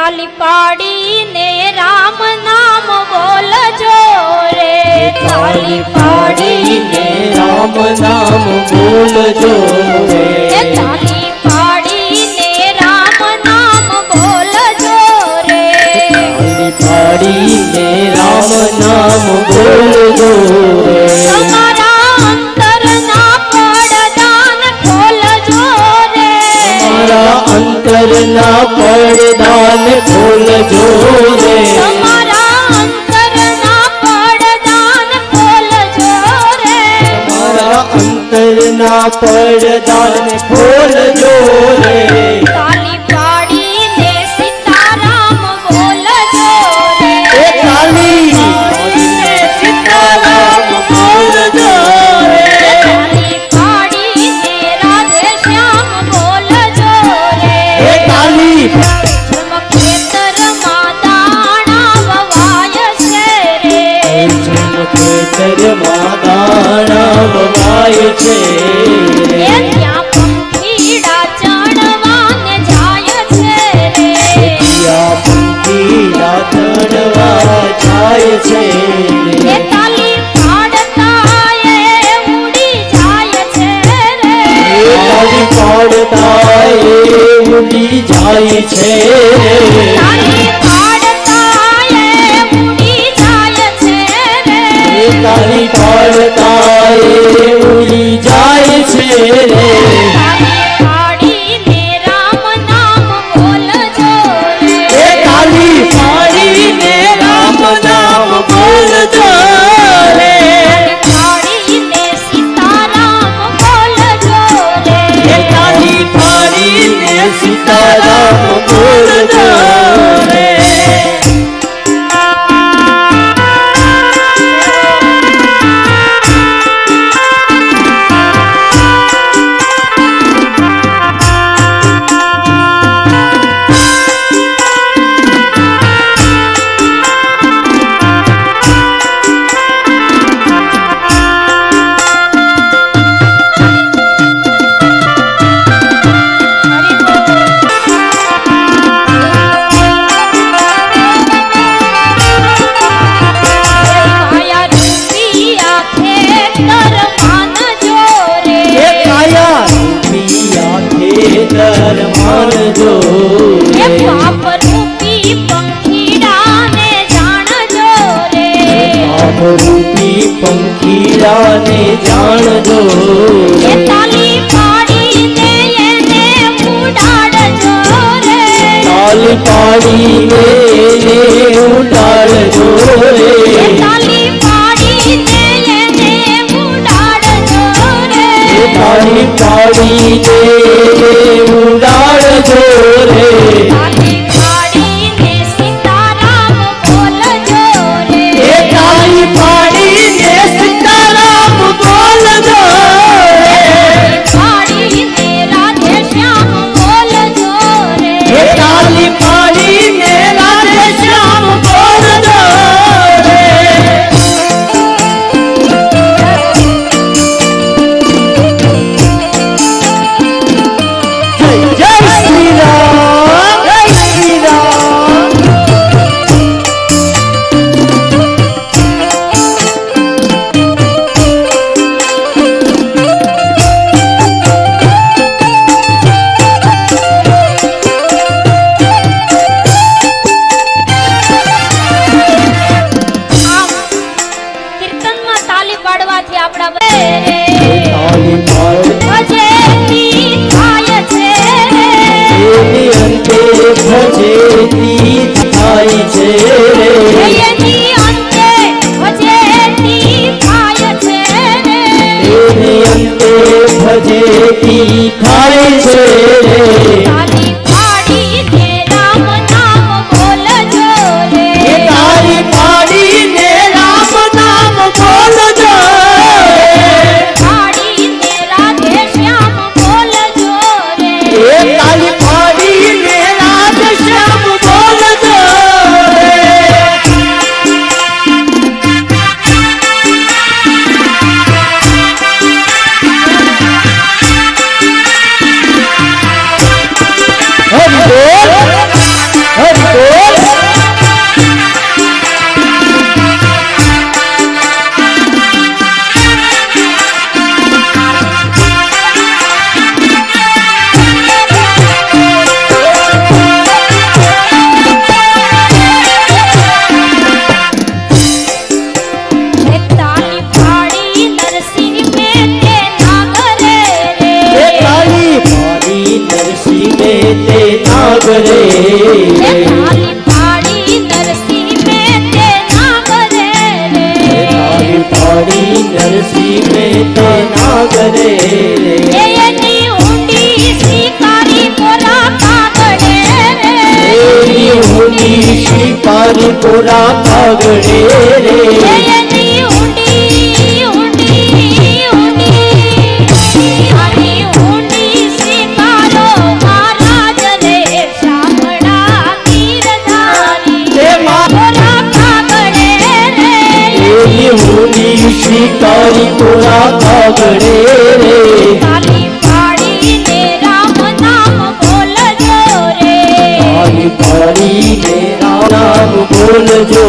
તાલી પાડીને રામ નામ બોલજો રે, તાલી પાડીને રામ નામ બોલજો રે, તાલી પાડીને રામ નામ બોલજો રે, તાલી પાડીને રામ નામ બોલજો રે, તમારા અંતરના પડદાન ખોલજો રે, તમારા અંતરના પડદાન ખોલજો રે, તમારા અંતરના પડદાન ખોલજો રે, તમારા અંતરના પડદાન ખોલજો રે, તાલી પાડીને સીતારામ બોલજો રે, તાલી પાડીને સીતારામ બોલજો રે, તાલી પાડીને રાધે શ્યામ બોલજો રે, તાલી ખેતરમાં દાણા વવાય છે રે, ખેતરમાં દાણા વવાય છે રે, ત્યાં પંખીડા ચણવાને જાય છે રે, ત્યાં પંખીડા ચણવા જાય છે રે, તાલી પાડતા એ ઉડી જાય છે રે, તાલી પાડતા એ ઉડી જાય છે રે, તાલી પાડતા એ ઉડી જાય છે રે, તાલી પાડતા એ ઉડી જાય છે રે, તાલી પાડીને રામ નામ બોલજો રે, તાલી પાડીને રામ નામ બોલજો રે, પાડીને સીતારામ બોલજો રે, તાલી પાડીને સીતારામ બોલજો રે, કાયા રૂપિયા ખેતર માનજો રે, કાયા રૂપિયા ખેતર માનજો એ રે, પાપ રૂપી પંખીડાને જાણજો રે, પાપ રૂપી પંખીડાને જાણજો એ રે, તાલી પાડીને એને ઉડાડજો રે, તાલી પાડીને એને ઉડાડજો રે, એ તાલી પાડીને એને ઉડાડજો રે, તાલી પાડીને ઉડાડજો રે, તાલી પાડીને સીતારામ બોલજો રે, તાલી પાડીને સીતારામ બોલજો રે, પાડીને રાધે શ્યામ બોલજો રે, તાલી પાડીને રાધે શ્યામ બોલજો રે, જય શ્રી રામ, જય શ્રી રામ. આમ કીર્તનમાં તાલી પાડવાથી આપણા તાલી પાડ ભજેતી થાય છે રે, એની અંતે ભજેતી થાય છે રે, એની અંતે ભજેતી થાય છે રે, એની અંતે ભજેતી થાય છે રે, તાલી પાડીને રામ નામ બોલજો રે, તાલી પાડીને રામ નામ બોલજો રે, પાડીને રાધે શ્યામ બોલજો રે, તાલી પાડીને રાધે શ્યામ બોલજો રે, રે થાળી પાડી નરસિંહ મહેતે નાગરે રે થાળી પાડી નરસિંહ મહેતા નાગરે રે એની ઊંડી શિકારી કોરા કાગડે રે એની ઊંડી શિકારી કોરા કાગડે રે એની ઊંડી ઊંડી ઊંડી આની ઊંડી શિકારો મહારાજ રે શામળા ગીરધારી તે કોરા કાગડે રે એની ઊંડી શિકારી કોરા કાગડે રે તાલી પાડીને રામ નામ બોલજો રે તાળી પાડીને રામ નામ બોલજો